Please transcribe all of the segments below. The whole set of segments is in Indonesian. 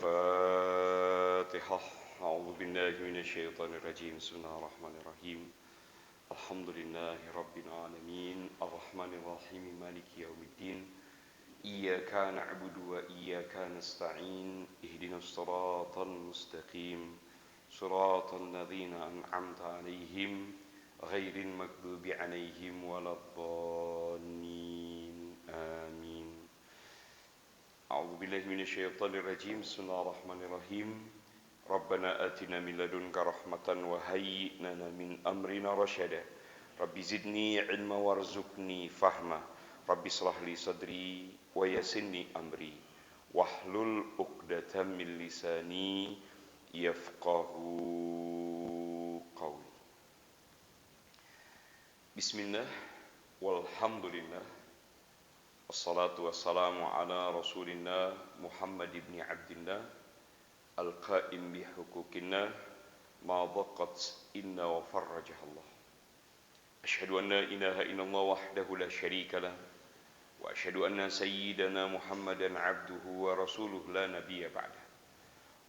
الفاتحة. أعوذ بالله من الشيطان الرجيم. بسم الله الرحمن الرحيم. الحمد لله رب العالمين الرحمن الرحيم مالك يوم الدين. إياك نعبد وإياك نستعين. اهدنا الصراط المستقيم صراط الذين أنعمت عليهم غير المغضوب عليهم ولا الضالين. آمين. أعوذ بالله من الشيطان الرجيم. بسم الله الرحمن الرحيم. ربنا آتنا من لدنك رحمة وهيئ لنا من أمرنا رشدا. رب زدني علما وارزقني فهما. رب اشرح لي صدري ويسر لي أمري واحلل عقدة من لساني يفقهوا قولي. بسم الله والحمد لله wassalatu wassalamu ala rasulillah Muhammad ibn Abdillah al-qaim bihuquqillah ma dhaqat inna wa farrajahallah. Ashhadu an la ilaha illallah wahdahu la syarika lah wa ashhadu anna sayyidana Muhammadan abduhu wa rasuluhu la nabiyya ba'dah.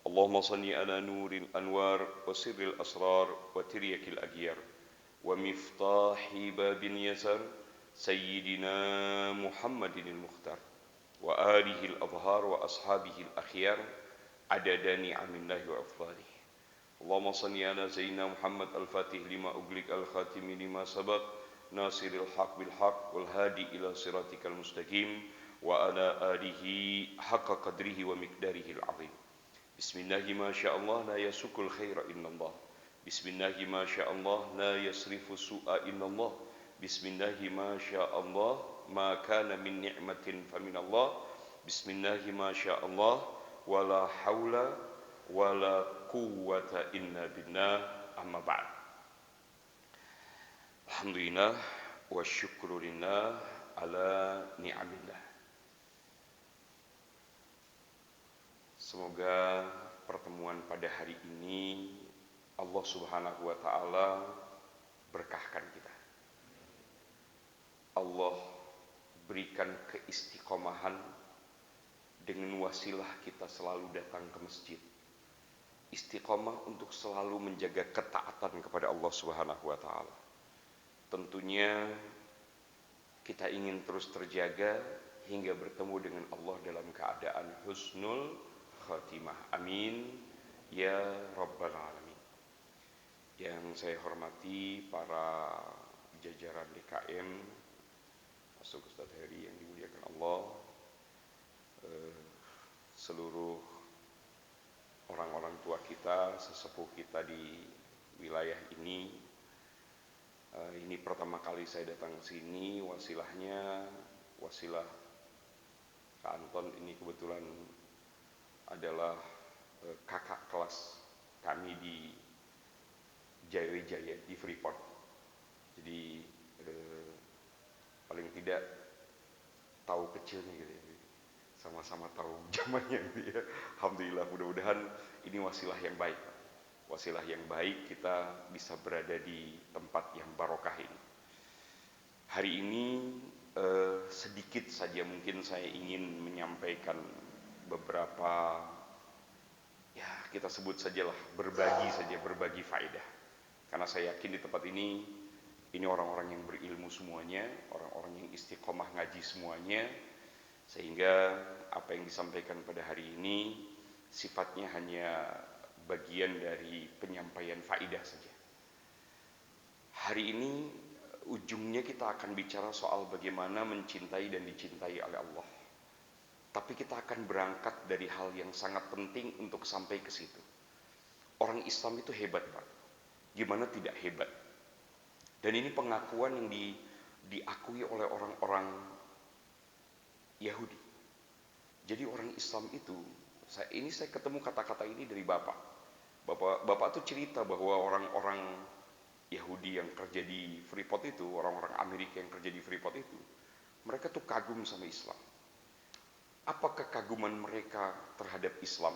Allahumma salli ala nuril anwar wa sirril asrar wa tiryakil aghyar wa miftahi babil yasar سيدنا محمد المختار وآله الأظهار وأصحابه الأخيار عدد نعم الله وأفضاله. اللهم صل على سيدنا محمد الفاتح لما أغلق الخاتم لما سبق ناصر الحق بالحق والهادي إلى صراطك المستقيم وعلى آله حق قدره ومقداره العظيم. بسم الله ما شاء الله لا يسوق الخير إلا الله. بسم الله ما شاء الله لا يصرف السوء إلا الله. Bismillahi ma sya'allah ma kana min ni'matin faminallah. Bismillahi ma sya'allah wala hawla wala quwwata illa billah. Amma ba'd. Alhamdulillah wa syukru lillah ala ni'amillah. Semoga pertemuan pada hari ini Allah Subhanahu wa taala berkahkan kita. Allah berikan keistiqomahan dengan wasilah kita selalu datang ke masjid. Istiqomah untuk selalu menjaga ketaatan kepada Allah Subhanahu wa taala. Tentunya kita ingin terus terjaga hingga bertemu dengan Allah dalam keadaan husnul khatimah. Amin ya rabbal alamin. Yang saya hormati para jajaran DKM, masuk Ustaz Heri yang dimuliakan Allah, seluruh orang-orang tua kita, sesepuh kita di wilayah ini. Ini pertama kali saya datang ke sini, wasilah Kak Anton ini kebetulan adalah kakak kelas kami di Jaya di Freeport. Jadi paling tidak tahu kecilnya gitu ya, sama-sama tahu zamannya gitu ya. Alhamdulillah, mudah-mudahan ini wasilah yang baik. Wasilah yang baik kita bisa berada di tempat yang barokah ini. Hari ini sedikit saja mungkin saya ingin menyampaikan beberapa, ya kita sebut sajalah berbagi faedah. Karena saya yakin di tempat ini orang-orang yang berilmu semuanya, orang-orang yang istiqomah ngaji semuanya, sehingga apa yang disampaikan pada hari ini sifatnya hanya bagian dari penyampaian faidah saja. Hari ini ujungnya kita akan bicara soal bagaimana mencintai dan dicintai oleh Allah. Tapi kita akan berangkat dari hal yang sangat penting untuk sampai ke situ. Orang Islam itu hebat, Pak. Gimana tidak hebat? Dan ini pengakuan yang diakui oleh orang-orang Yahudi. Jadi orang Islam itu, saya ketemu kata-kata ini dari Bapak. Bapak tuh cerita bahwa orang-orang Yahudi yang kerja di Freeport itu, orang-orang Amerika yang kerja di Freeport itu, mereka tuh kagum sama Islam. Apa kekaguman mereka terhadap Islam?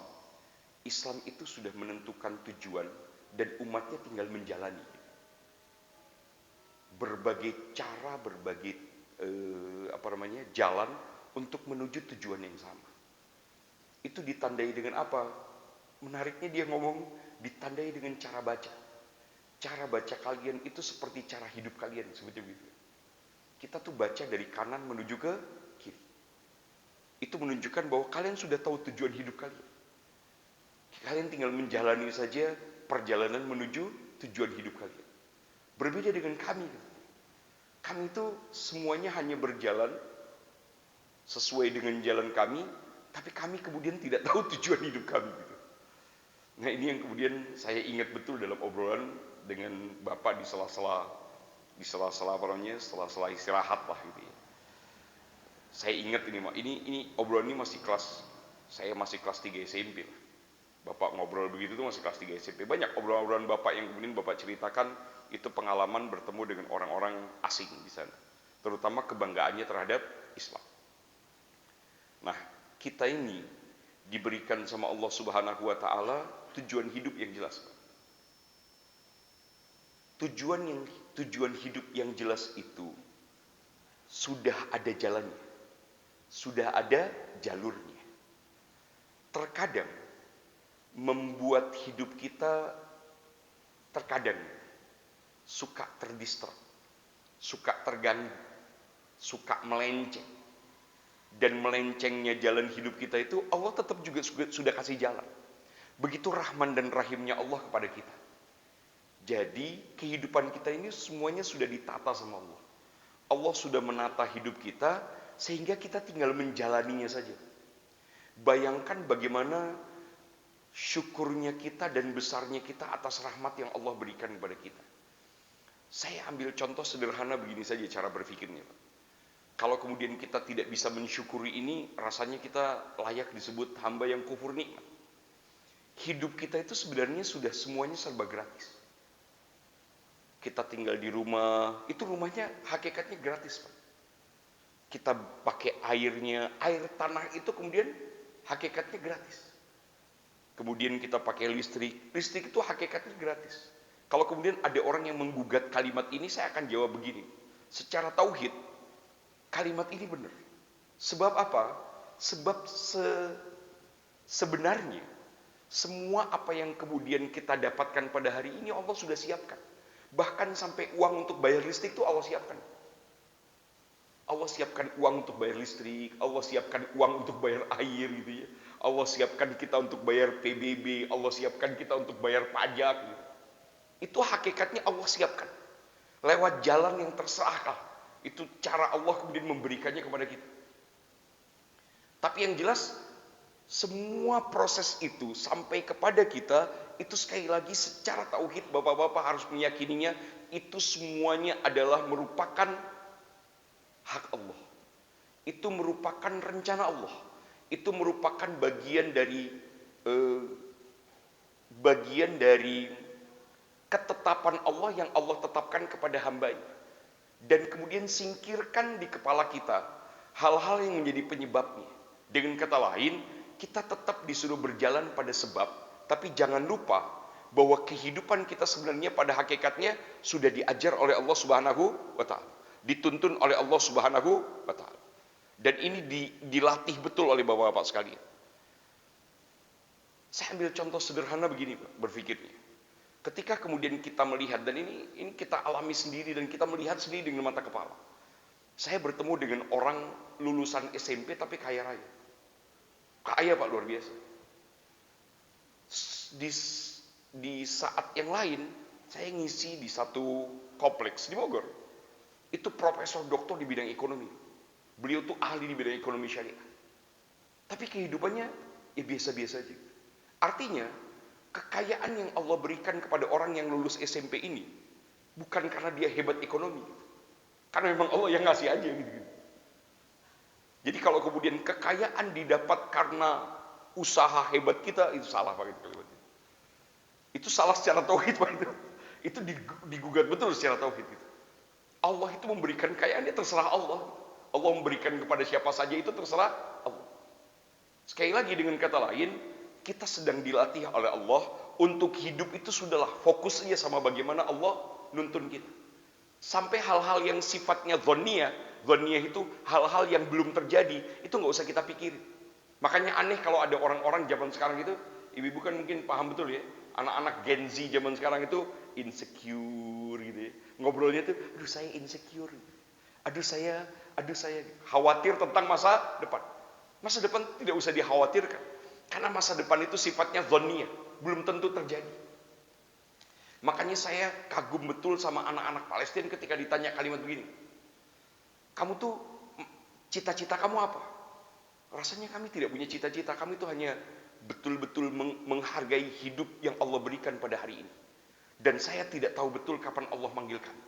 Islam itu sudah menentukan tujuan dan umatnya tinggal menjalani. Berbagai cara, berbagai jalan untuk menuju tujuan yang sama. Itu ditandai dengan apa? Menariknya dia ngomong, ditandai dengan cara baca. Cara baca kalian itu seperti cara hidup kalian, seperti itu. Kita tuh baca dari kanan menuju ke kiri. Itu menunjukkan bahwa kalian sudah tahu tujuan hidup kalian. Kalian tinggal menjalani saja perjalanan menuju tujuan hidup kalian. Berbeda dengan kami. Kami itu semuanya hanya berjalan sesuai dengan jalan kami, tapi kami kemudian tidak tahu tujuan hidup kami. Nah, ini yang kemudian saya ingat betul dalam obrolan dengan Bapak di sela-sela sela-sela istirahat lah gitu ya. Saya ingat ini obrolan ini saya masih kelas 3 SMP lah. Bapak ngobrol begitu tuh masih kelas 3 SMP. Banyak obrolan-obrolan Bapak yang kemudian Bapak ceritakan itu pengalaman bertemu dengan orang-orang asing di sana. Terutama kebanggaannya terhadap Islam. Nah, kita ini diberikan sama Allah Subhanahu wa taala tujuan hidup yang jelas. Tujuan hidup yang jelas itu sudah ada jalannya. Sudah ada jalurnya. Terkadang membuat hidup kita terkadang suka terdistrak, suka terganggu, suka melenceng. Dan melencengnya jalan hidup kita itu Allah tetap juga sudah kasih jalan. Begitu rahman dan rahimnya Allah kepada kita. Jadi kehidupan kita ini semuanya sudah ditata sama Allah. Allah sudah menata hidup kita sehingga kita tinggal menjalaninya saja. Bayangkan bagaimana syukurnya kita dan besarnya kita atas rahmat yang Allah berikan kepada kita. Saya ambil contoh sederhana begini saja cara berpikirnya. Kalau kemudian kita tidak bisa mensyukuri ini, rasanya kita layak disebut hamba yang kufur nikmat. Hidup kita itu sebenarnya sudah semuanya serba gratis. Kita tinggal di rumah, itu rumahnya hakikatnya gratis, Pak. Kita pakai airnya, air tanah itu kemudian hakikatnya gratis. Kemudian kita pakai listrik itu hakikatnya gratis. Kalau kemudian ada orang yang menggugat kalimat ini, saya akan jawab begini. Secara tauhid, kalimat ini benar. Sebab apa? Sebab sebenarnya semua apa yang kemudian kita dapatkan pada hari ini Allah sudah siapkan. Bahkan sampai uang untuk bayar listrik itu Allah siapkan. Allah siapkan uang untuk bayar listrik, Allah siapkan uang untuk bayar air gitu ya. Allah siapkan kita untuk bayar PBB, Allah siapkan kita untuk bayar pajak gitu. Itu hakikatnya Allah siapkan. Lewat jalan yang terserah. Itu cara Allah kemudian memberikannya kepada kita. Tapi yang jelas semua proses itu sampai kepada kita itu sekali lagi secara tauhid bapak-bapak harus meyakininya itu semuanya adalah merupakan hak Allah. Itu merupakan rencana Allah. Itu merupakan bagian dari ketetapan Allah yang Allah tetapkan kepada hambanya. Dan kemudian singkirkan di kepala kita hal-hal yang menjadi penyebabnya. Dengan kata lain, kita tetap disuruh berjalan pada sebab, tapi jangan lupa bahwa kehidupan kita sebenarnya pada hakikatnya sudah diajar oleh Allah Subhanahu wa taala, dituntun oleh Allah Subhanahu wa taala. Dan ini dilatih betul oleh bapak-bapak sekalian. Saya ambil contoh sederhana begini, Pak, berpikirnya. Ketika kemudian kita melihat, dan ini kita alami sendiri dan kita melihat sendiri dengan mata kepala. Saya bertemu dengan orang lulusan SMP tapi kaya raya. Kaya, Pak, luar biasa. Di saat yang lain, saya ngisi di satu kompleks di Bogor. Itu profesor doktor di bidang ekonomi. Beliau tuh ahli di bidang ekonomi syariah. Tapi kehidupannya biasa-biasa aja. Artinya, kekayaan yang Allah berikan kepada orang yang lulus SMP ini bukan karena dia hebat ekonomi, karena memang Allah yang ngasih aja gitu. Jadi kalau kemudian kekayaan didapat karena usaha hebat kita, itu salah, Pak. Itu salah secara tauhid, Pak. Itu digugat betul secara tauhid. Allah itu memberikan kekayaannya terserah Allah. Allah memberikan kepada siapa saja itu terserah Allah. Sekali lagi dengan kata lain, kita sedang dilatih oleh Allah untuk hidup itu sudahlah fokus saja sama bagaimana Allah nuntun kita. Sampai hal-hal yang sifatnya dhanniyah itu hal-hal yang belum terjadi, itu nggak usah kita pikirin. Makanya aneh kalau ada orang-orang zaman sekarang itu, ibu-ibu kan mungkin paham betul ya, anak-anak Gen Z zaman sekarang itu insecure gitu ya. Ngobrolnya tuh, aduh saya insecure, aduh saya khawatir tentang masa depan. Masa depan tidak usah dikhawatirkan, karena masa depan itu sifatnya zoniyah, belum tentu terjadi. Makanya saya kagum betul sama anak-anak Palestina ketika ditanya kalimat begini, kamu tuh cita-cita kamu apa? Rasanya kami tidak punya cita-cita, kami itu hanya betul-betul menghargai hidup yang Allah berikan pada hari ini. Dan saya tidak tahu betul kapan Allah manggil kami.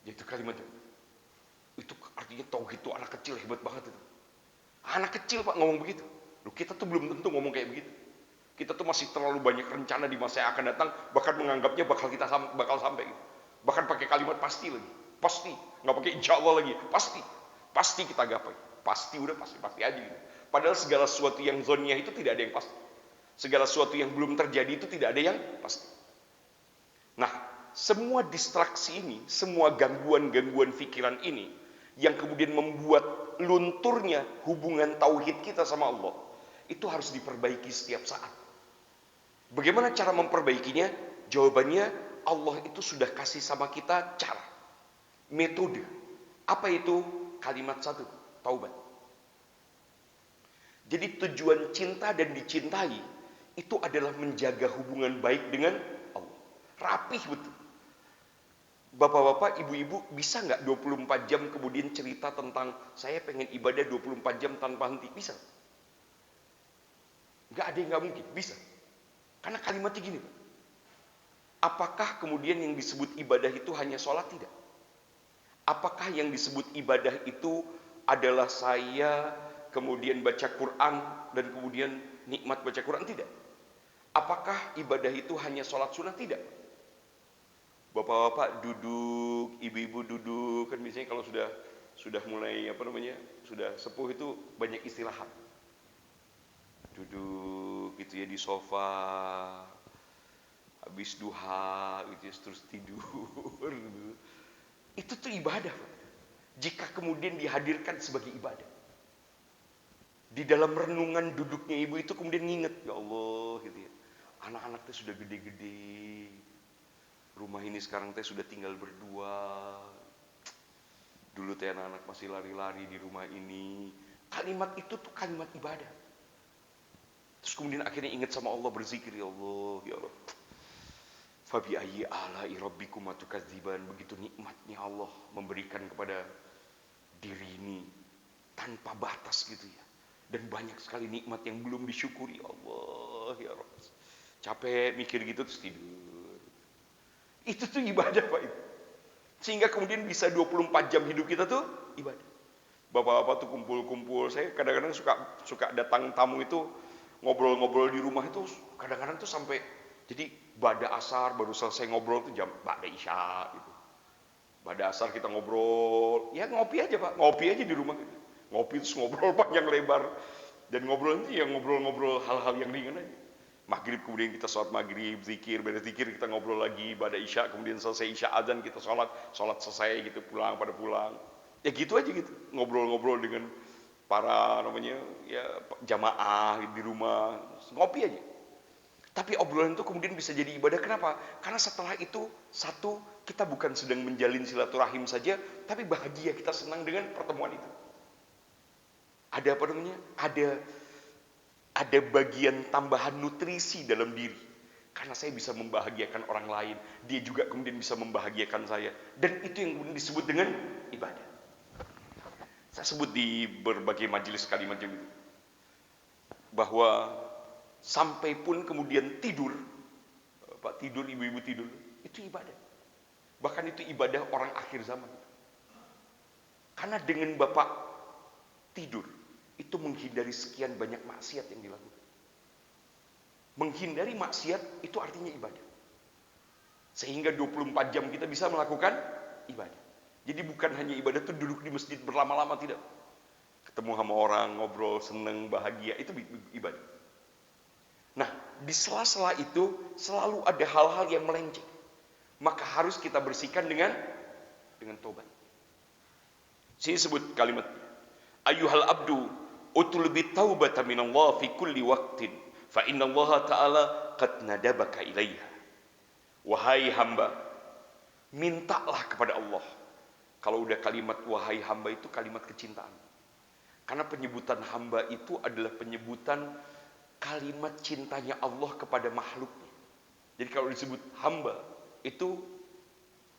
Itu kalimat itu artinya tauhid itu anak kecil hebat banget itu. Anak kecil Pak ngomong begitu. Loh, kita tuh belum tentu ngomong kayak begitu. Kita tuh masih terlalu banyak rencana di masa yang akan datang, bahkan menganggapnya bakal sampai gitu. Bahkan pakai kalimat pasti lagi. Pasti, nggak pakai insya Allah lagi. Pasti kita gapai. Pasti aja gitu. Padahal segala sesuatu yang zonnya itu tidak ada yang pasti. Segala sesuatu yang belum terjadi itu tidak ada yang pasti. Nah, semua distraksi ini, semua gangguan-gangguan pikiran ini yang kemudian membuat lunturnya hubungan tauhid kita sama Allah, itu harus diperbaiki setiap saat. Bagaimana cara memperbaikinya? Jawabannya, Allah itu sudah kasih sama kita cara, metode. Apa itu? Kalimat satu, taubat. Jadi tujuan cinta dan dicintai itu adalah menjaga hubungan baik dengan Allah. Rapih betul. Bapak-bapak, ibu-ibu bisa nggak 24 jam kemudian cerita tentang saya pengen ibadah 24 jam tanpa henti? Bisa? Nggak ada yang nggak mungkin, bisa. Karena kalimatnya gini, Pak. Apakah kemudian yang disebut ibadah itu hanya sholat? Tidak. Apakah yang disebut ibadah itu adalah saya kemudian baca Quran dan kemudian nikmat baca Quran? Tidak. Apakah ibadah itu hanya sholat sunnah? Tidak. Bapak-bapak duduk, ibu-ibu duduk, kan biasanya kalau sudah mulai sudah sepuh itu banyak istirahat. Duduk gitu ya di sofa, habis duha gitu ya, terus tidur. Itu tuh ibadah, Pak. Jika kemudian dihadirkan sebagai ibadah. Di dalam renungan duduknya ibu itu kemudian nginget, ya Allah gitu ya. Anak-anak teh sudah gede-gede. Rumah ini sekarang teh sudah tinggal berdua. Dulu teh anak-anak masih lari-lari di rumah ini. Kalimat itu tuh kalimat ibadah. Terus kemudian akhirnya ingat sama Allah, berzikir, ya Allah, ya Allah. Fabi ayyi ala'i rabbikum atukadziban. Begitu nikmatnya Allah memberikan kepada diri ini tanpa batas gitu ya. Dan banyak sekali nikmat yang belum disyukuri. Allah ya Rabb. Capek mikir gitu terus tidur. Itu tuh ibadah, Pak itu. Sehingga kemudian bisa 24 jam hidup kita tuh ibadah. Bapak-bapak tuh kumpul-kumpul. Saya kadang-kadang suka datang tamu itu ngobrol-ngobrol di rumah itu kadang-kadang tuh sampai jadi ba'da asar baru selesai ngobrol tuh jam ba'da isya gitu. Ba'da asar kita ngobrol, ya ngopi aja Pak, ngopi aja di rumah. Ngopi terus ngobrol panjang lebar. Dan ngobrol itu ya ngobrol-ngobrol hal-hal yang ringan aja. Maghrib kemudian kita sholat maghrib, zikir, beres zikir kita ngobrol lagi, ba'da isya kemudian selesai isya azan kita sholat selesai gitu pulang. Ya gitu aja gitu, ngobrol-ngobrol dengan para ya jamaah di rumah, ngopi aja. Tapi obrolan itu kemudian bisa jadi ibadah. Kenapa? Karena setelah itu, satu, kita bukan sedang menjalin silaturahim saja, tapi bahagia, kita senang dengan pertemuan itu. Ada ada bagian tambahan nutrisi dalam diri. Karena saya bisa membahagiakan orang lain, dia juga kemudian bisa membahagiakan saya. Dan itu yang kemudian disebut dengan ibadah. Saya sebut di berbagai majelis kalimat yang itu. Bahwa sampai pun kemudian tidur, Pak tidur, ibu-ibu tidur, itu ibadah. Bahkan itu ibadah orang akhir zaman. Karena dengan Bapak tidur, itu menghindari sekian banyak maksiat yang dilakukan. Menghindari maksiat itu artinya ibadah. Sehingga 24 jam kita bisa melakukan ibadah. Jadi bukan hanya ibadah itu duduk di masjid berlama-lama, tidak. Ketemu sama orang, ngobrol, seneng, bahagia, itu ibadah. Nah, di sela-sela itu selalu ada hal-hal yang melenceng. Maka harus kita bersihkan dengan tobat. Sini sebut kalimat. Ayyuhal abdu utlubi taubata minallah fi kulli waqtin fa innallaha ta'ala qad nadabaka ilaiha. Wahai hamba, mintalah kepada Allah. Kalau udah kalimat wahai hamba itu kalimat kecintaan. Karena penyebutan hamba itu adalah penyebutan kalimat cintanya Allah kepada makhluknya. Jadi kalau disebut hamba itu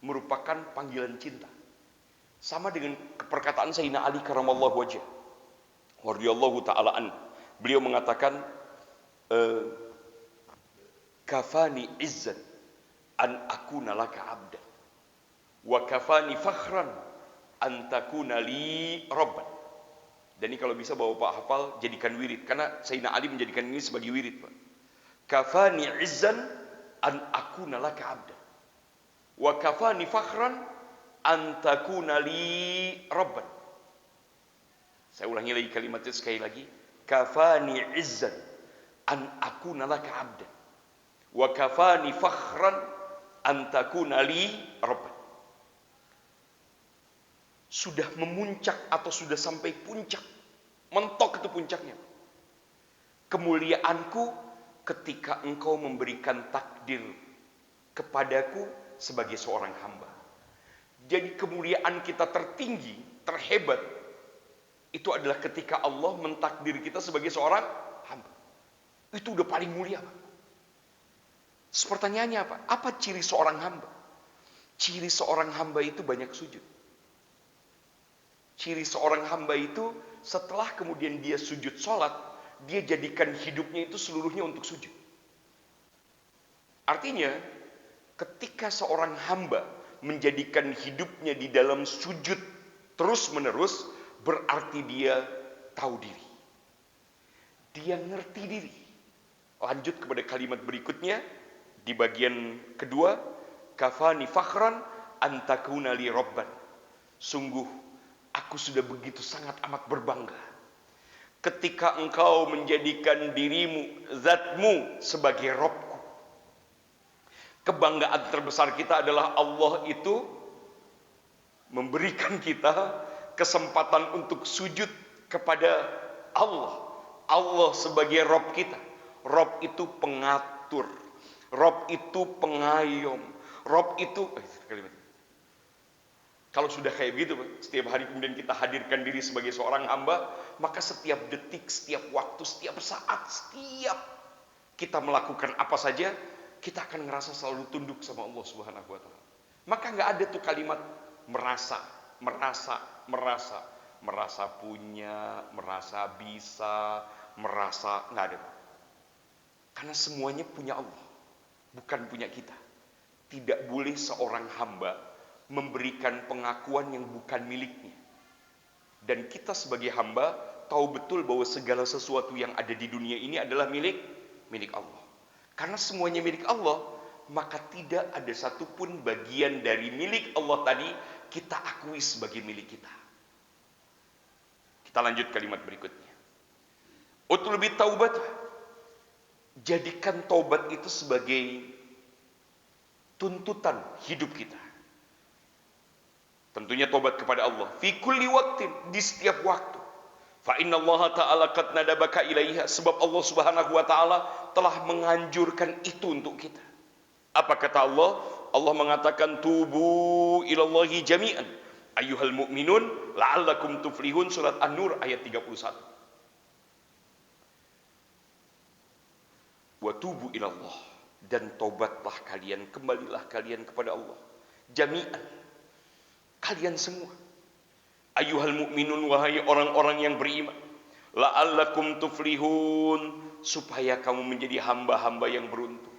merupakan panggilan cinta. Sama dengan perkataan Sayyidina Ali karamallahu wajhah radhiyallahu ta'ala an. Beliau mengatakan kafani izzan an akuna laka abdan wa kafani fakhran an takuna li rabban. Dan ini kalau bisa Bapak hafal, jadikan wirid, karena Sayyidina Ali menjadikan ini sebagai wirid, Pak. Kafani izzan an akuna laka abdan wa kafani fakhran an takuna li rabban. Saya ulangi lagi kalimatnya sekali lagi. Kafani izzan an akuna laka abdan wa kafani fakhran an takuna li rabban. Sudah memuncak atau sudah sampai puncak, mentok itu puncaknya. Kemuliaanku ketika engkau memberikan takdir kepadaku sebagai seorang hamba. Jadi kemuliaan kita tertinggi, terhebat, itu adalah ketika Allah mentakdir kita sebagai seorang hamba. Itu udah paling mulia, Pak. Pertanyaannya apa? Apa ciri seorang hamba? Ciri seorang hamba itu banyak sujud. Ciri seorang hamba itu setelah kemudian dia sujud sholat, dia jadikan hidupnya itu seluruhnya untuk sujud. Artinya, ketika seorang hamba menjadikan hidupnya di dalam sujud terus menerus, berarti dia tahu diri. Dia ngerti diri. Lanjut kepada kalimat berikutnya, di bagian kedua, kafani fakhran antakuna li rabban. Sungguh aku sudah begitu sangat amat berbangga ketika engkau menjadikan dirimu, zatmu sebagai Robku. Kebanggaan terbesar kita adalah Allah itu memberikan kita kesempatan untuk sujud kepada Allah. Allah sebagai Rob kita. Rob itu pengatur, Rob itu pengayom, Rob itu kalau sudah kayak begitu, setiap hari kemudian kita hadirkan diri sebagai seorang hamba, maka setiap detik, setiap waktu, setiap saat, setiap kita melakukan apa saja, kita akan ngerasa selalu tunduk sama Allah Subhanahu wa Ta'ala. Maka nggak ada tuh kalimat merasa punya, merasa bisa, merasa, nggak ada. Karena semuanya punya Allah, bukan punya kita. Tidak boleh seorang hamba memberikan pengakuan yang bukan miliknya. Dan kita sebagai hamba tahu betul bahwa segala sesuatu yang ada di dunia ini adalah milik Allah. Karena semuanya milik Allah, maka tidak ada satupun bagian dari milik Allah tadi kita akui sebagai milik kita. Kita lanjut kalimat berikutnya. Utlubi taubat. Jadikan taubat itu sebagai tuntutan hidup kita. Tentunya tobat kepada Allah. Fi kulli waqtin, di setiap waktu. Fa innallaha ta'ala qad nadabaka ilaiha. Sebab Allah Subhanahu wa ta'ala telah menganjurkan itu untuk kita. Apa kata Allah? Allah mengatakan tubu ilallahi jami'an ayyuhal mu'minun la'allakum tuflihun. Surat An-Nur ayat 31. Wa tubu ilallah, dan tobatlah kalian, kembalilah kalian kepada Allah. Jami'an, kalian semua. Ayyuhal mu'minun, wahai orang-orang yang beriman. La'allakum tuflihun, supaya kamu menjadi hamba-hamba yang beruntung.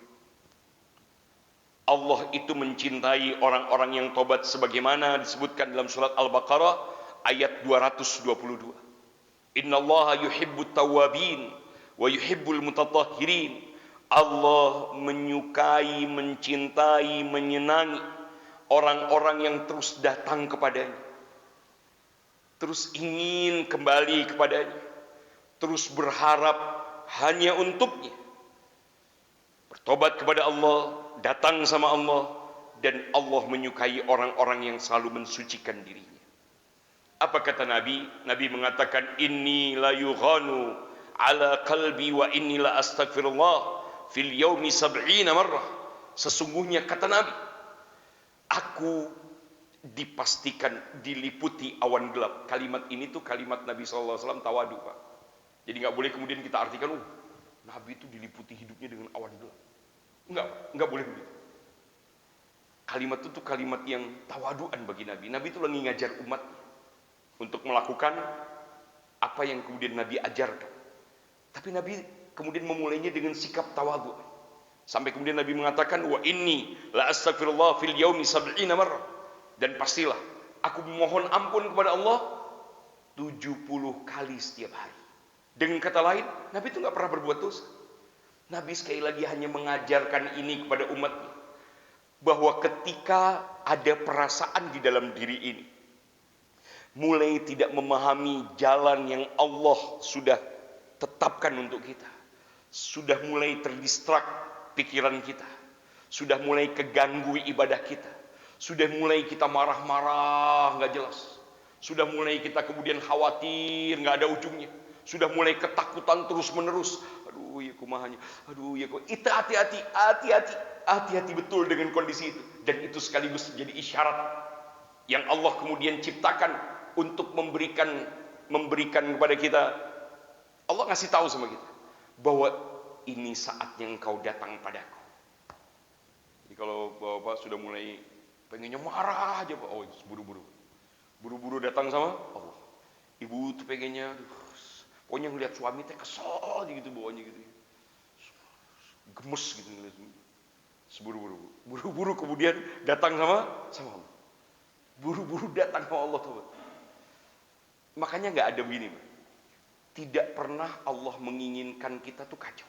Allah itu mencintai orang-orang yang tobat sebagaimana disebutkan dalam surat Al-Baqarah ayat 222. Innallaha yuhibbut tawwabin wa yuhibbul mutatahhirin. Allah menyukai, mencintai, menyenangi orang-orang yang terus datang kepadanya, terus ingin kembali kepadanya, terus berharap hanya untuknya, bertobat kepada Allah, datang sama Allah, dan Allah menyukai orang-orang yang selalu mensucikan dirinya. Apa kata Nabi? Nabi mengatakan, inni la yughanu ala qalbi wa inni la astaghfirullah fil yaumi sab'ina marrah. Sesungguhnya kata Nabi, aku dipastikan diliputi awan gelap. Kalimat ini tuh kalimat Nabi SAW tawadu, Pak. Jadi nggak boleh kemudian kita artikan, Nabi itu diliputi hidupnya dengan awan gelap. Enggak boleh begitu. Kalimat itu tuh kalimat yang tawaduan bagi Nabi. Nabi itu lagi ngajar umat untuk melakukan apa yang kemudian Nabi ajarkan. Tapi Nabi kemudian memulainya dengan sikap tawadu. Sampai kemudian Nabi mengatakan, wa inni la astaghfirullah fil yaumi sab'ina marrah. Dan pastilah aku memohon ampun kepada Allah 70 kali setiap hari. Dengan kata lain, Nabi itu nggak pernah berbuat dosa. Nabi sekali lagi hanya mengajarkan ini kepada umatnya, bahwa ketika ada perasaan di dalam diri ini, mulai tidak memahami jalan yang Allah sudah tetapkan untuk kita, sudah mulai terdistrak pikiran kita, sudah mulai keganggu ibadah kita, sudah mulai kita marah-marah nggak jelas, sudah mulai kita kemudian khawatir nggak ada ujungnya, sudah mulai ketakutan terus menerus. Aduh ya kumahanya, aduh ya kok. Itu hati-hati betul dengan kondisi itu. Dan itu sekaligus jadi isyarat yang Allah kemudian ciptakan untuk memberikan kepada kita. Allah ngasih tahu sama kita bahwa ini saatnya engkau datang padaku. Jadi kalau bapak sudah mulai pengennya marah aja, Pak, buru-buru datang sama Allah. Ibu tuh pengennya, pokoknya ngeliat suami teh kesel aja gitu bawahnya gitu, gemes gitu ngeliat, buru-buru kemudian datang sama Allah, buru-buru datang sama Allah tuh. Makanya nggak ada begini, Pak. Tidak pernah Allah menginginkan kita tuh kacau.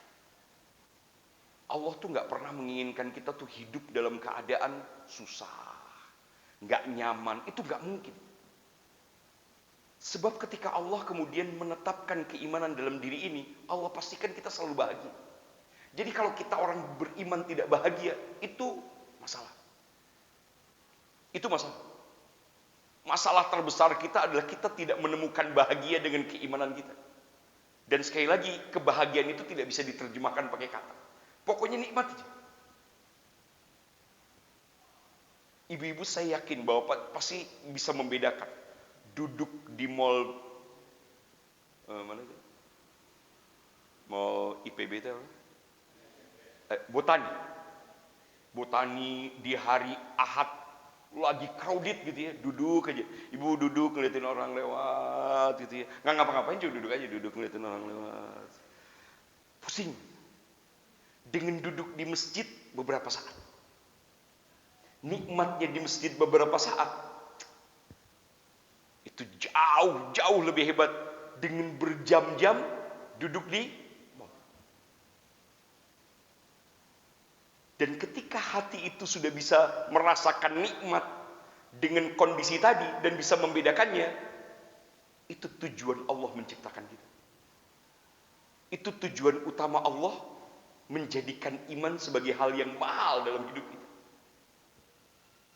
Allah tuh nggak pernah menginginkan kita tuh hidup dalam keadaan susah, nggak nyaman. Itu nggak mungkin. Sebab ketika Allah kemudian menetapkan keimanan dalam diri ini, Allah pastikan kita selalu bahagia. Jadi kalau kita orang beriman tidak bahagia, itu masalah. Itu masalah. Masalah terbesar kita adalah kita tidak menemukan bahagia dengan keimanan kita. Dan sekali lagi, kebahagiaan itu tidak bisa diterjemahkan pakai kata. Pokoknya nikmat aja. Ibu-ibu saya yakin bahwa pasti bisa membedakan duduk di mall mana itu? Mall IPB itu apa? Botani di hari Ahad lagi crowded gitu ya, duduk aja. Ibu duduk ngeliatin orang lewat gitu ya. Nggak ngapa-ngapain, cuma duduk aja, duduk ngeliatin orang lewat. Pusing. Dengan duduk di masjid beberapa saat. Nikmatnya di masjid beberapa saat itu jauh lebih hebat dengan berjam-jam duduk di mall. Dan ketika hati itu sudah bisa merasakan nikmat dengan kondisi tadi dan bisa membedakannya, itu tujuan Allah menciptakan kita. Itu tujuan utama Allah menjadikan iman sebagai hal yang mahal dalam hidup kita.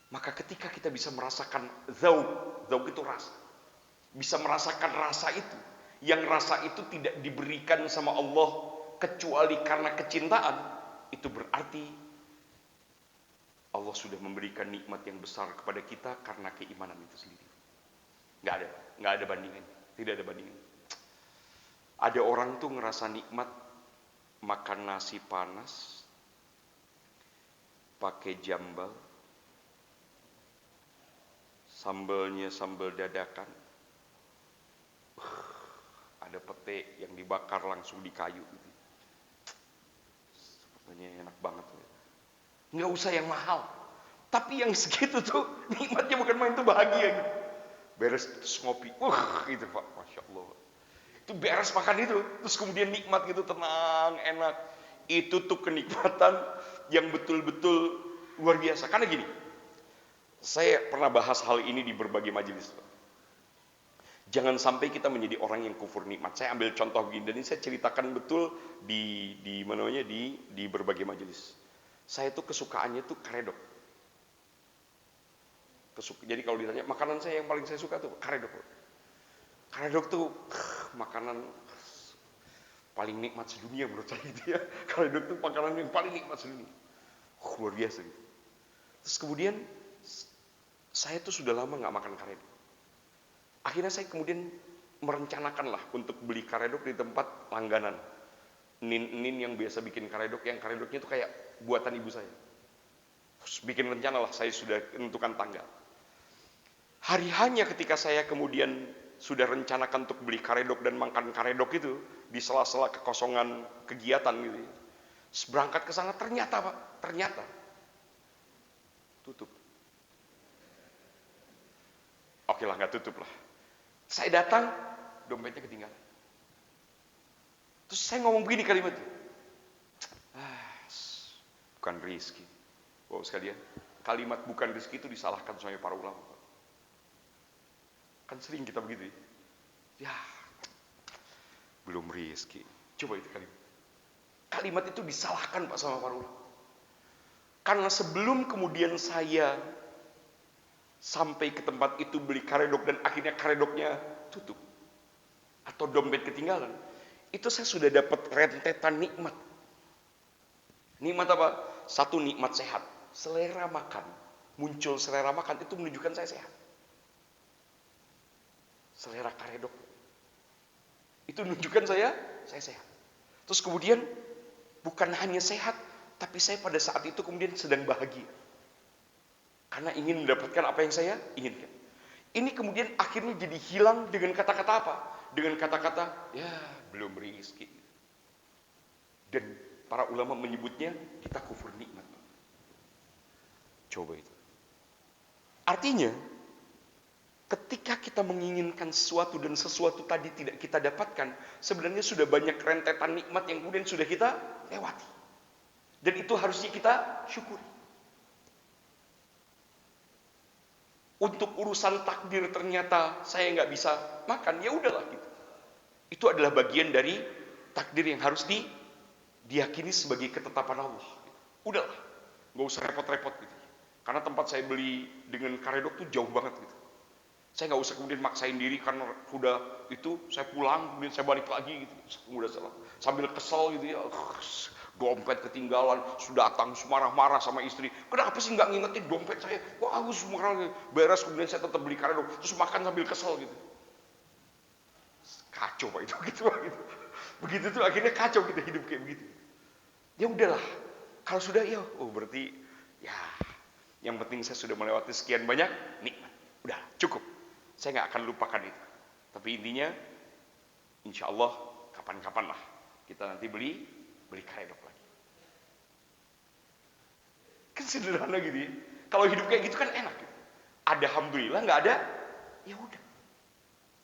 Maka ketika kita bisa merasakan zauk itu rasa, bisa merasakan rasa itu, yang rasa itu tidak diberikan sama Allah kecuali karena kecintaan, itu berarti Allah sudah memberikan nikmat yang besar kepada kita karena keimanan itu sendiri. Nggak ada bandingan, tidak ada bandingan. Ada orang tuh ngerasa nikmat makan nasi panas, pakai jambal, sambalnya sambal dadakan, ada pete yang dibakar langsung di kayu gitu. Sepertinya enak banget. Nggak usah yang mahal, tapi yang segitu tuh nikmatnya bukan main, tuh bahagia gitu. Beres terus ngopi, gitu Pak, Masya Allah. Itu beres makan itu, terus kemudian nikmat gitu, tenang, enak. Itu tuh kenikmatan yang betul-betul luar biasa. Karena gini, saya pernah bahas hal ini di berbagai majelis. Jangan sampai kita menjadi orang yang kufur nikmat. Saya ambil contoh begini, dan ini saya ceritakan betul di berbagai majelis. Saya tuh kesukaannya tuh karedok. Jadi kalau ditanya makanan saya yang paling saya suka tuh karedok. Karedok tuh makanan paling nikmat sedunia menurut saya gitu ya. Karedok tuh makanan yang paling nikmat sedunia. Luar biasa gitu. Terus kemudian saya tuh sudah lama nggak makan karedok. Akhirnya saya kemudian merencanakan lah untuk beli karedok di tempat langganan. Nin yang biasa bikin karedok, yang karedoknya tuh kayak buatan ibu saya. Terus bikin rencana lah, saya sudah tentukan tanggal. Hari hanya ketika saya kemudian sudah rencanakan untuk beli karedok dan makan karedok itu di sela-sela kekosongan kegiatan gitu. Berangkat ke sana ternyata Pak, ternyata tutup. Oke lah, nggak tutup lah. Saya datang, dompetnya ketinggalan. Terus saya ngomong begini kalimat itu. Bukan rezeki. Bapak sekalian, kalimat bukan rezeki itu disalahkan sama para ulama. Kan sering kita begitu ya. Belum rezeki. Coba itu kalimat. Kalimat itu disalahkan Pak sama para ulama. Karena sebelum kemudian saya sampai ke tempat itu beli karedok dan akhirnya karedoknya tutup atau dompet ketinggalan, itu saya sudah dapat rentetan nikmat. Nikmat apa? Satu, nikmat sehat. Selera makan. Muncul selera makan itu menunjukkan saya sehat. Selera karedok itu menunjukkan saya sehat. Terus kemudian bukan hanya sehat, tapi saya pada saat itu kemudian sedang bahagia. Karena ingin mendapatkan apa yang saya inginkan. Ini kemudian akhirnya jadi hilang dengan kata-kata apa? Dengan kata-kata, ya belum rezeki. Dan para ulama menyebutnya kita kufur nikmat. Coba itu. Artinya, ketika kita menginginkan sesuatu dan sesuatu tadi tidak kita dapatkan, sebenarnya sudah banyak rentetan nikmat yang kemudian sudah kita lewati. Dan itu harusnya kita syukuri. Untuk urusan takdir ternyata saya nggak bisa makan, ya udahlah gitu. Itu adalah bagian dari takdir yang harus diyakini sebagai ketetapan Allah. Udahlah, nggak usah repot-repot gitu. Karena tempat saya beli dengan karedok tuh jauh banget gitu. Saya nggak usah kemudian maksain diri karena udah itu saya pulang kemudian saya balik lagi gitu. Udah salah. Sambil kesel gitu ya. Dompet ketinggalan, sudah datang marah-marah sama istri. Kenapa sih nggak ngingetin dompet saya? Wah, aku marah beres kemudian saya tetap beli karedok terus makan sambil kesel gitu. Kacau Pak itu gitu Pak gitu. Begitu tuh akhirnya kacau kita hidup kayak begitu. Ya udahlah. Kalau sudah ya, oh berarti ya yang penting saya sudah melewati sekian banyak nikmat. Udah cukup. Saya nggak akan lupakan itu. Tapi intinya, insya Allah kapan-kapan lah kita nanti beli karedok lagi. Kan sederhana gitu ya. Kalau hidup kayak gitu kan enak. Gitu. Ada alhamdulillah, nggak ada, ya udah.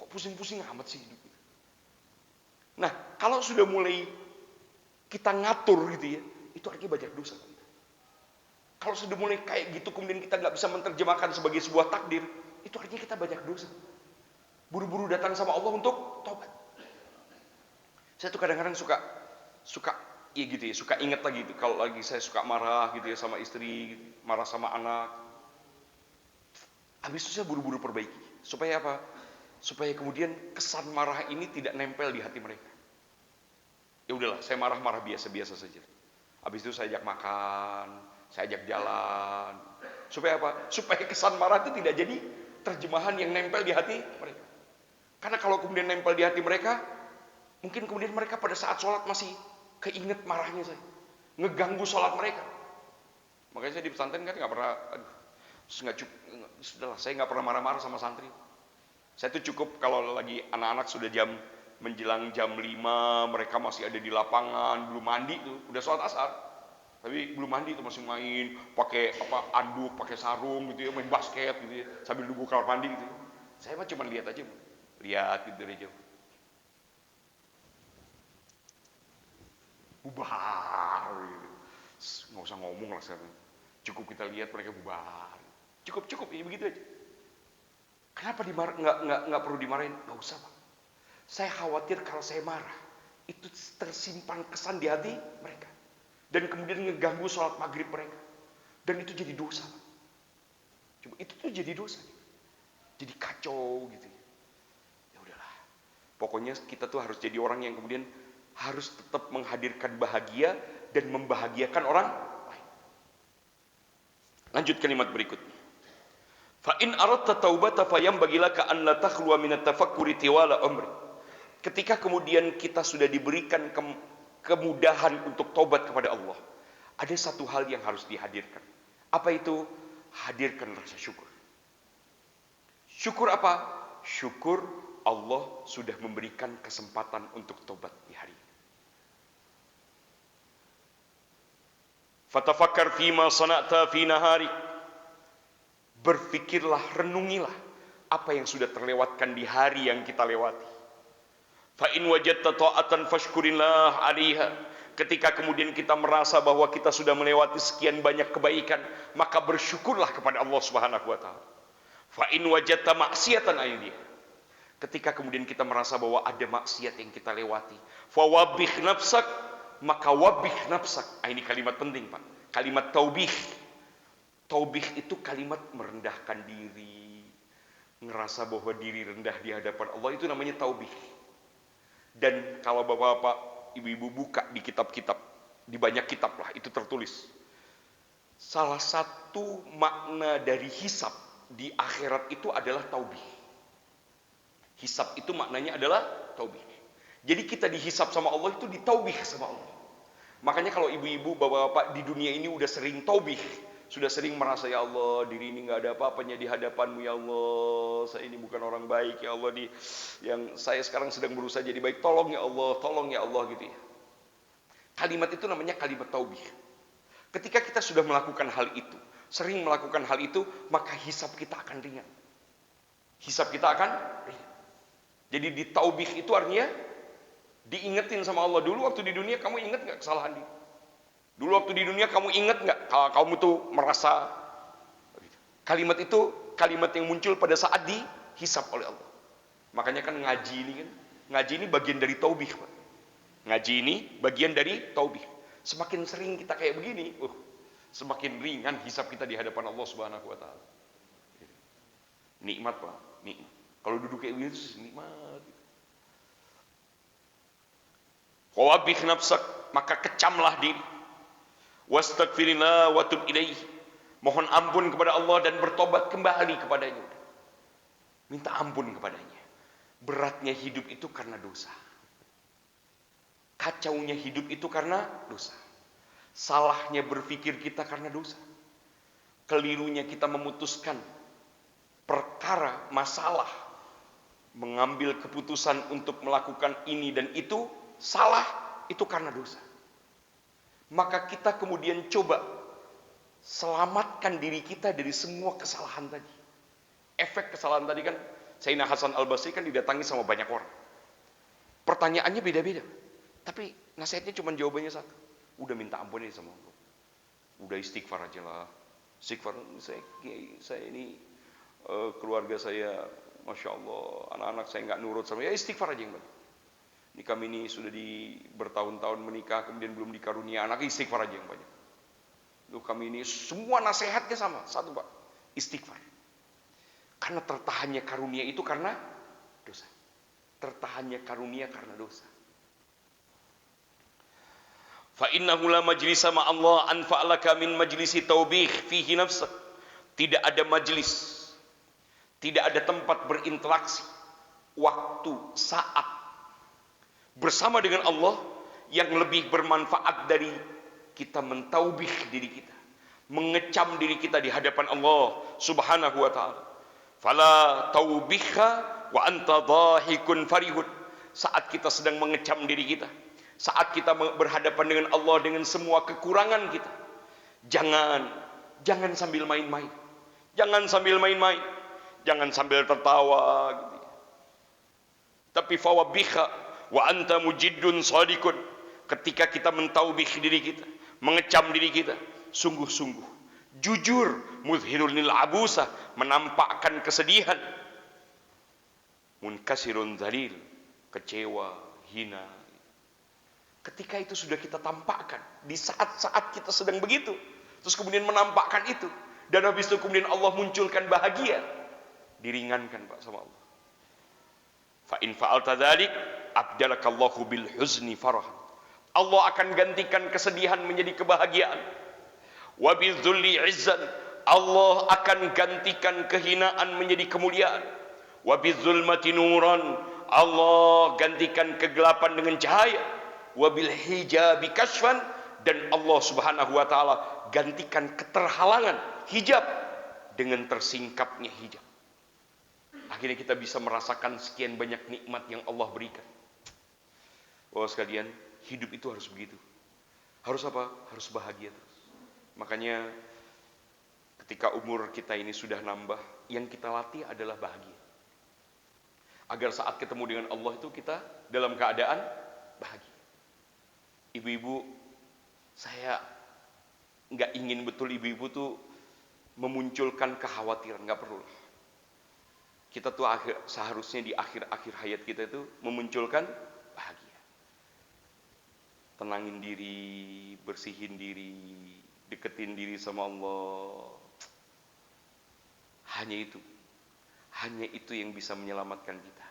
Kok pusing-pusing amat sih hidup gitu. Nah, kalau sudah mulai kita ngatur gitu ya, itu artinya banyak dosa. Kalau sudah mulai kayak gitu kemudian kita nggak bisa menerjemahkan sebagai sebuah takdir, itu artinya kita banyak dosa. Buru-buru datang sama Allah untuk tobat. Saya tuh kadang-kadang suka ya gitu ya, suka ingat lagi gitu. Kalau lagi saya suka marah gitu ya sama istri, gitu, marah sama anak. Habis itu saya buru-buru perbaiki. Supaya apa? Supaya kemudian kesan marah ini tidak nempel di hati mereka. Ya udahlah, saya marah-marah biasa-biasa saja. Habis itu saya ajak makan, saya ajak jalan. Supaya apa? Supaya kesan marah itu tidak jadi terjemahan yang nempel di hati mereka. Karena kalau kemudian nempel di hati mereka, mungkin kemudian mereka pada saat sholat masih keinget marahnya saya. Ngeganggu sholat mereka. Makanya saya di pesantren kan nggak pernah, sudahlah, saya nggak pernah marah-marah sama santri. Saya tuh cukup kalau lagi anak-anak sudah menjelang jam 5, mereka masih ada di lapangan, belum mandi tuh, udah sholat asar. Tapi belum mandi tuh masih main, pakai anduk, pakai sarung gitu ya, main basket gitu ya, sambil nunggu kamar mandi gitu. Saya mah cuma lihat aja, lihat gitu dari jauh. Bubar gitu. Nggak usah ngomong lah sekarang. Cukup kita lihat mereka bubar. Cukup ya begitu aja. Kenapa nggak perlu dimarahin? Nggak usah Pak. Saya khawatir kalau saya marah itu tersimpan kesan di hati mereka. Dan kemudian ngeganggu sholat maghrib mereka. Dan itu jadi dosa. Coba itu tuh jadi dosa. Jadi kacau gitu. Ya udahlah. Pokoknya kita tuh harus jadi orang yang kemudian harus tetap menghadirkan bahagia dan membahagiakan orang lain. Lanjut kalimat berikutnya. Fa in aradta taubata fayambaghi laka an la takhluwa min at-tafakkuri tiwala umri. Ketika kemudian kita sudah diberikan kemudahan untuk taubat kepada Allah, ada satu hal yang harus dihadirkan. Apa itu? Hadirkan rasa syukur. Syukur apa? Syukur Allah sudah memberikan kesempatan untuk taubat di hari ini. Fatafakkar fima sana'ta fi nahari. Berfikirlah, renungilah apa yang sudah terlewatkan di hari yang kita lewati. Fa in wajadta ta'atan fashkurillah 'alaiha. Ketika kemudian kita merasa bahwa kita sudah melewati sekian banyak kebaikan, maka bersyukurlah kepada Allah Subhanahu wa taala. Fa in wajadta ma'siyatan aidih. Ketika kemudian kita merasa bahwa ada maksiat yang kita lewati, fa wabih nafsak, maka wabih nafsak. Ini kalimat penting, Pak. Kalimat taubih. Taubih itu kalimat merendahkan diri, ngerasa bahwa diri rendah di hadapan Allah, itu namanya taubih. Dan kalau bapak-bapak, ibu-ibu buka di kitab-kitab, di banyak kitab lah, itu tertulis. Salah satu makna dari hisab di akhirat itu adalah taubih. Hisab itu maknanya adalah taubih. Jadi kita dihisab sama Allah itu ditaubih sama Allah. Makanya kalau ibu-ibu, bapak-bapak di dunia ini udah sering taubih, sudah sering merasa, ya Allah, diri ini nggak ada apa-apanya di hadapanmu, ya Allah, saya ini bukan orang baik, ya Allah, yang saya sekarang sedang berusaha jadi baik, tolong ya Allah gitu ya. Kalimat itu namanya kalimat taubih. Ketika kita sudah melakukan hal itu, sering melakukan hal itu, maka hisab kita akan ringan. Hisab kita akan ringan. Jadi di taubih itu artinya diingetin sama Allah. Dulu waktu di dunia kamu ingat nggak kesalahan diri? Dulu waktu di dunia kamu ingat nggak kalau kamu tuh merasa? Kalimat itu kalimat yang muncul pada saat dihisab oleh Allah. Makanya kan ngaji ini bagian dari taubih, Pak. Ngaji ini bagian dari taubih. Semakin sering kita kayak begini, semakin ringan hisab kita di hadapan Allah Subhanahu wa taala. Nikmat, Pak, nikmat. Kalau duduk kayak begitu nikmat. Wabih nafsak, maka kecamlah diri. Wastaghfirillah wa tub ilaih. Mohon ampun kepada Allah dan bertobat kembali kepadanya. Minta ampun kepadanya. Beratnya hidup itu karena dosa. Kacaunya hidup itu karena dosa. Salahnya berpikir kita karena dosa. Kelirunya kita memutuskan perkara, masalah, mengambil keputusan untuk melakukan ini dan itu, salah, itu karena dosa. Maka kita kemudian coba selamatkan diri kita dari semua kesalahan tadi. Efek kesalahan tadi kan, Sayyidina Hasan Al-Basri kan didatangi sama banyak orang. Pertanyaannya beda-beda. Tapi nasihatnya cuma jawabannya satu. Udah minta ampun aja sama Allah. Udah istighfar aja lah. Istighfar, saya ini keluarga saya, Masya Allah, anak-anak saya nggak nurut sama, ya istighfar aja yang banyak. Ini kami ini sudah bertahun-tahun menikah, kemudian belum dikarunia anak, istighfar aja yang banyak. Loh, kami ini semua nasihatnya sama, satu Pak, istighfar. Karena tertahannya karunia itu karena dosa. Tertahannya karunia karena dosa. Fa innahu la majlisa ma Allah anfa'laka min majlisi taubih fihi nafsak. Tidak ada majlis, tidak ada tempat berinteraksi, waktu, saat bersama dengan Allah yang lebih bermanfaat dari kita mentaubih diri kita, mengecam diri kita di hadapan Allah Subhanahu wa taala. Fala taubihha wa anta dhahikun farihun. Saat kita sedang mengecam diri kita, saat kita berhadapan dengan Allah dengan semua kekurangan kita, jangan sambil main-main. Jangan sambil main-main. Jangan sambil tertawa gitu. Tapi fawabiha wa anta mujiddun shadiqun. Ketika kita mentaubih diri kita, mengecam diri kita, sungguh-sungguh jujur, muzhirul lil abusa, menampakkan kesedihan, munkasirun dzalil, kecewa, hina. Ketika itu sudah kita tampakkan di saat-saat kita sedang begitu, terus kemudian menampakkan itu, dan habis itu kemudian Allah munculkan bahagia, diringankan Pak sama Allah. Fa in fa'alta dzalik abdalakallahu bil huzni farah. Allah akan gantikan kesedihan menjadi kebahagiaan. Wa bidzulli izzan, Allah akan gantikan kehinaan menjadi kemuliaan. Wa bidzulmati nuran, Allah gantikan kegelapan dengan cahaya. Wa bil hijabi kashfan, dan Allah Subhanahu wa taala gantikan keterhalangan hijab dengan tersingkapnya hijab. Akhirnya kita bisa merasakan sekian banyak nikmat yang Allah berikan. Bapak sekalian, hidup itu harus begitu. Harus apa? Harus bahagia terus. Makanya ketika umur kita ini sudah nambah, yang kita latih adalah bahagia. Agar saat ketemu dengan Allah itu kita dalam keadaan bahagia. Ibu-ibu, saya nggak ingin betul ibu-ibu tuh memunculkan kekhawatiran, nggak perlu. Kita tuh seharusnya di akhir-akhir hayat kita itu memunculkan bahagia. Tenangin diri, bersihin diri, deketin diri sama Allah. Hanya itu yang bisa menyelamatkan kita,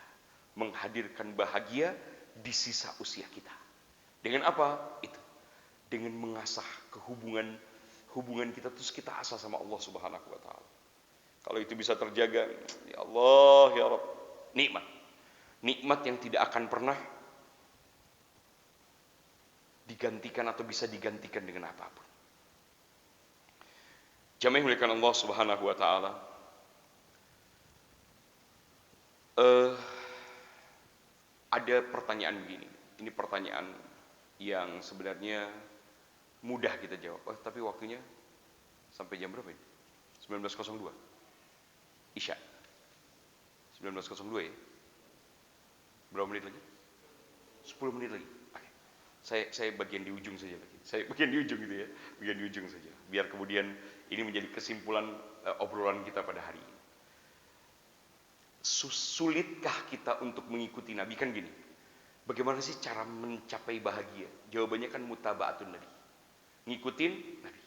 menghadirkan bahagia di sisa usia kita. Dengan apa? Itu dengan mengasah hubungan kita, terus kita asah sama Allah Subhanahu wa taala. Kalau itu bisa terjaga, ya Allah ya Rabb, nikmat yang tidak akan pernah digantikan atau bisa digantikan dengan apapun. Jamaah yang dimuliakan Allah Subhanahu wa taala, ada pertanyaan begini. Ini pertanyaan yang sebenarnya mudah kita jawab. Tapi waktunya sampai jam berapa ini? 19.02. Isya. 19.02 ya. Berapa menit lagi? 10 menit lagi. Oke. Saya bagian di ujung saja lagi. Saya bagian di ujung gitu ya. Bagian di ujung saja. Biar kemudian ini menjadi kesimpulan obrolan kita pada hari ini. Sulitkah kita untuk mengikuti Nabi? Kan gini. Bagaimana sih cara mencapai bahagia? Jawabannya kan mutaba'atun Nabi. Ngikutin Nabi.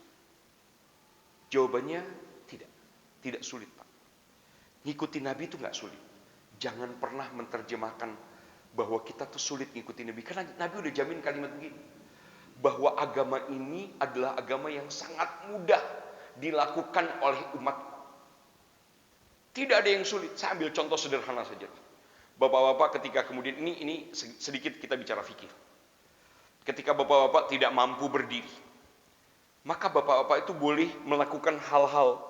Jawabannya tidak. Tidak sulit, Pak. Ngikutin Nabi itu nggak sulit. Jangan pernah menerjemahkan bahwa kita tuh sulit ngikutin Nabi. Karena Nabi udah jamin kalimat begini. Bahwa agama ini adalah agama yang sangat mudah dilakukan oleh umat. Tidak ada yang sulit. Saya ambil contoh sederhana saja. Bapak-bapak ketika kemudian ini sedikit kita bicara fikih. Ketika bapak-bapak tidak mampu berdiri, maka bapak-bapak itu boleh melakukan hal-hal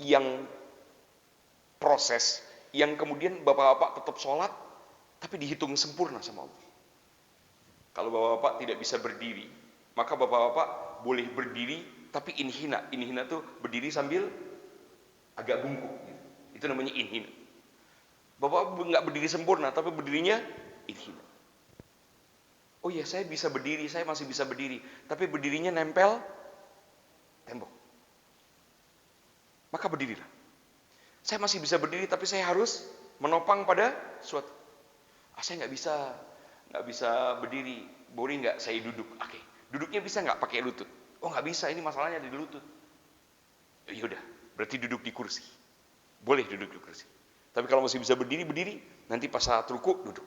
yang proses yang kemudian bapak-bapak tetap sholat tapi dihitung sempurna sama Allah. Kalau bapak-bapak tidak bisa berdiri, maka bapak-bapak boleh berdiri tapi inhina. Inhina tuh berdiri sambil agak bungkuk gitu. Itu namanya inhina. Bapak nggak berdiri sempurna tapi berdirinya inhina. Oh iya, saya bisa berdiri, saya masih bisa berdiri, tapi berdirinya nempel tembok. Maka berdirilah. Saya masih bisa berdiri, tapi saya harus menopang pada suatu. Saya nggak bisa berdiri. Boleh nggak saya duduk? Oke. Duduknya bisa nggak pakai lutut? Oh nggak bisa, ini masalahnya di lutut. Yaudah, berarti duduk di kursi. Boleh duduk di kursi. Tapi kalau masih bisa berdiri, nanti pas saat ruku, duduk.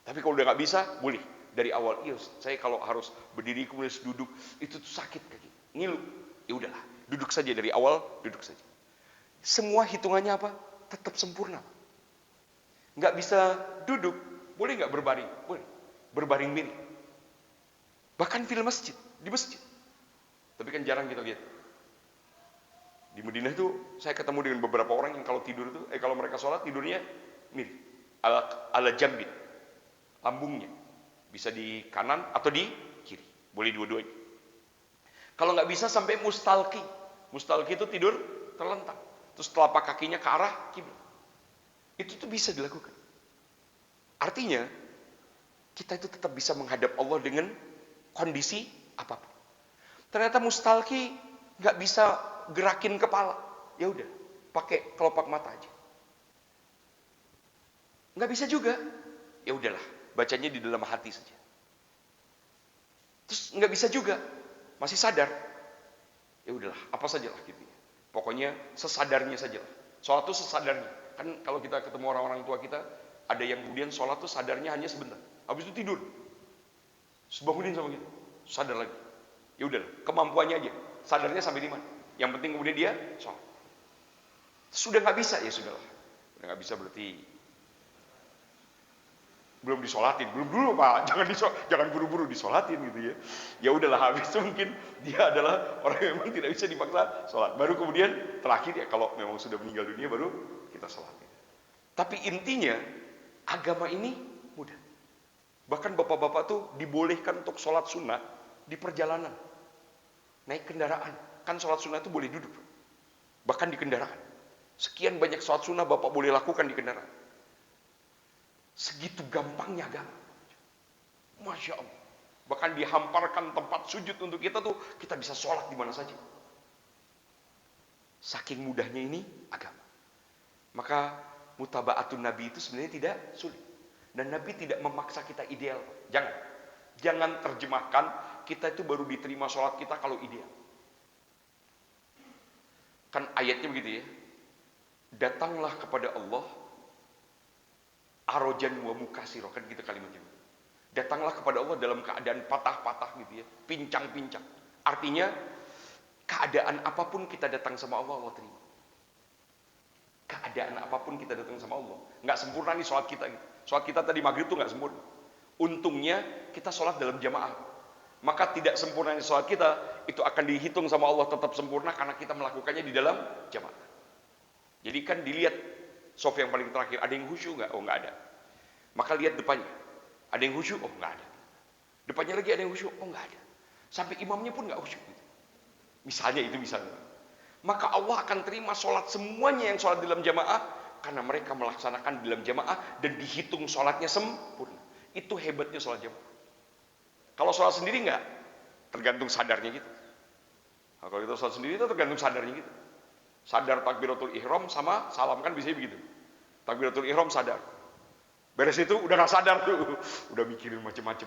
Tapi kalau udah nggak bisa, boleh. Dari awal, iya saya kalau harus berdiri kemudian duduk, itu tuh sakit kaki. Ngilu. Ya udahlah, duduk saja dari awal, duduk saja. Semua hitungannya apa? Tetap sempurna. Nggak bisa duduk, boleh nggak berbaring? Boleh. Berbaring miring. Bahkan di masjid. Tapi kan jarang kita lihat. Di Madinah itu saya ketemu dengan beberapa orang yang kalau tidur itu, kalau mereka sholat tidurnya miring. Ala jambin. Lambungnya. Bisa di kanan atau di kiri. Boleh dua-duanya. Kalau nggak bisa sampai mustalqi. Mustalqi itu tidur terlentang. Terus telapak kakinya ke arah kiblat. Itu tuh bisa dilakukan. Artinya, kita itu tetap bisa menghadap Allah dengan kondisi apapun. Ternyata mustalqi nggak bisa gerakin kepala. Ya udah, pakai kelopak mata aja. Nggak bisa juga. Ya udahlah, bacanya di dalam hati saja. Terus nggak bisa juga, masih sadar. Ya udahlah, apa sajalah gitu. Pokoknya sesadarnya saja. Sholat itu sesadarnya. Kan kalau kita ketemu orang-orang tua kita, Ada yang kemudian sholat tuh sadarnya hanya sebentar, habis itu tidur. Bangunin sama kita, sadar lagi. Ya udah, kemampuannya aja. Sadarnya sampai di mana? Yang penting kemudian dia sholat. Sudah nggak bisa, ya sudahlah. Udah nggak bisa berarti belum disolatin, belum dulu Pak, jangan buru-buru disolatin gitu ya. Ya udahlah, habis itu mungkin dia adalah orang yang memang tidak bisa dipaksa sholat. Baru kemudian terakhir ya kalau memang sudah meninggal dunia baru kita sholatin. Tapi intinya agama ini mudah. Bahkan bapak-bapak tuh dibolehkan untuk sholat sunnah di perjalanan, naik kendaraan. Kan sholat sunnah itu boleh duduk, bahkan di kendaraan. Sekian banyak sholat sunnah bapak boleh lakukan di kendaraan. Segitu gampangnya agama. Masya Allah. Bahkan dihamparkan tempat sujud untuk kita tuh, kita bisa sholat di mana saja. Saking mudahnya ini agama. Maka mutabaatun Nabi itu sebenarnya tidak sulit. Dan Nabi tidak memaksa kita ideal. Jangan terjemahkan kita itu baru diterima sholat kita kalau ideal. Kan ayatnya begitu ya. Datanglah kepada Allah arojan wa mukasiro, kan gitu kalimatnya. Datanglah kepada Allah dalam keadaan patah-patah gitu ya, pincang-pincang. Artinya keadaan apapun kita datang sama Allah, Allah terima. Keadaan apapun kita datang sama Allah. Nggak sempurna nih sholat kita gitu. Sholat kita tadi maghrib tuh nggak sempurna. Untungnya kita sholat dalam jamaah. Maka tidak sempurna nih sholat kita itu akan dihitung sama Allah tetap sempurna karena kita melakukannya di dalam jamaah. Jadi kan dilihat sof yang paling terakhir, ada yang khusyuk nggak? Oh nggak ada. Maka lihat depannya, ada yang khusyuk? Oh nggak ada. Depannya lagi ada yang khusyuk? Oh nggak ada. Sampai imamnya pun nggak khusyuk. Misalnya itu misalnya. Maka Allah akan terima sholat semuanya yang sholat dalam jamaah karena mereka melaksanakan dalam jamaah dan dihitung sholatnya sempurna. Itu hebatnya sholat jamaah. Kalau sholat sendiri nggak, tergantung sadarnya gitu. Nah, kalau kita sholat sendiri itu tergantung sadarnya gitu. Sadar takbiratul ihram sama salam kan bisa begitu. Takbiratul ihram sadar. Beres itu udah gak sadar tuh. Udah mikirin macam-macam.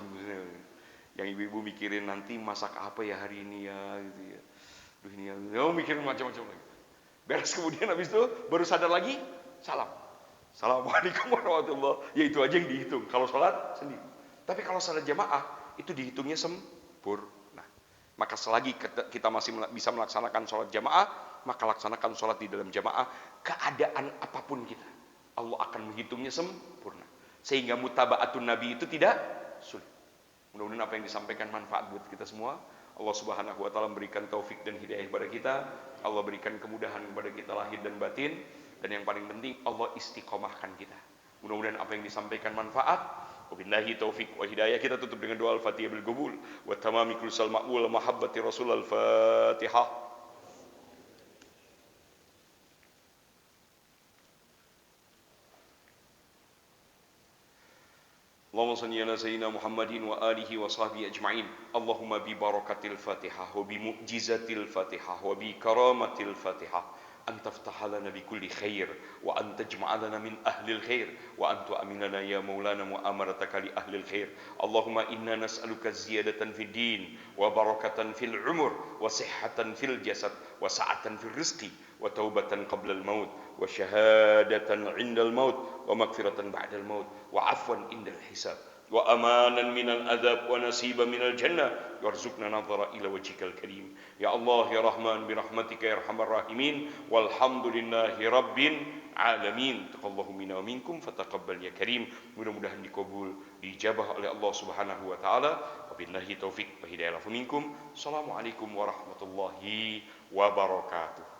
Yang ibu-ibu mikirin nanti masak apa ya hari ini ya gitu ya. Duh ini ya, mikirin macam-macam lagi. Beres kemudian habis itu baru sadar lagi, salam. Assalamualaikum warahmatullahi. Ya itu aja yang dihitung kalau sholat sendiri. Tapi kalau sholat jamaah itu dihitungnya sempurna. Maka selagi kita masih bisa melaksanakan sholat jamaah, maka laksanakan sholat di dalam jamaah, keadaan apapun kita, Allah akan menghitungnya sempurna. Sehingga mutabaatun Nabi itu tidak sulit. Mudah-mudahan apa yang disampaikan manfaat buat kita semua. Allah Subhanahu wa taala memberikan taufik dan hidayah kepada kita. Allah berikan kemudahan kepada kita lahir dan batin. Dan yang paling penting Allah istiqomahkan kita. Mudah-mudahan apa yang disampaikan manfaat. Wabillahi taufik wa hidayah. Kita tutup dengan doa Al-Fatihah bil qabul wa tamami kullal ma'mul mahabbati Rasul Al-Fatihah. Allahumma salli ala sayyidina Muhammadin wa alihi wa sahbihi ajma'in. Allahumma bi barakatil Fatihah wa bi mu'jizatil Fatihah wa bi karamatil Fatihah an taftaha lana bi kulli khair wa an tajma'a lana min ahli al-khair wa an tu'minana ya maulana mu'amarataka li ahli al-khair. Allahumma inna nas'aluka ziyadatan fid din wa barakatan fil umur wa sihhatan fil jasad wa sa'atan fil rizqi wa taubatan qabla al-maut wa syahadatan 'inda al-maut wa maghfiratan ba'da al-maut wa 'afwan 'inda al-hisab wa amanan minal adab wa nasiban minal jannah warzuqna nadhara ila wajhikal karim. Ya Allah ya Rahman bi rahmatika ya arhamar rahimin walhamdulillahi rabbil alamin. Taqabbalallahu minna wa minkum fataqabbal ya karim. Mudah-mudahan dikabul, dijabah oleh Allah Subhanahu wa taala. Wabillahi taufik wa hidayah lakum minkum. Assalamualaikum warahmatullahi wabarakatuh.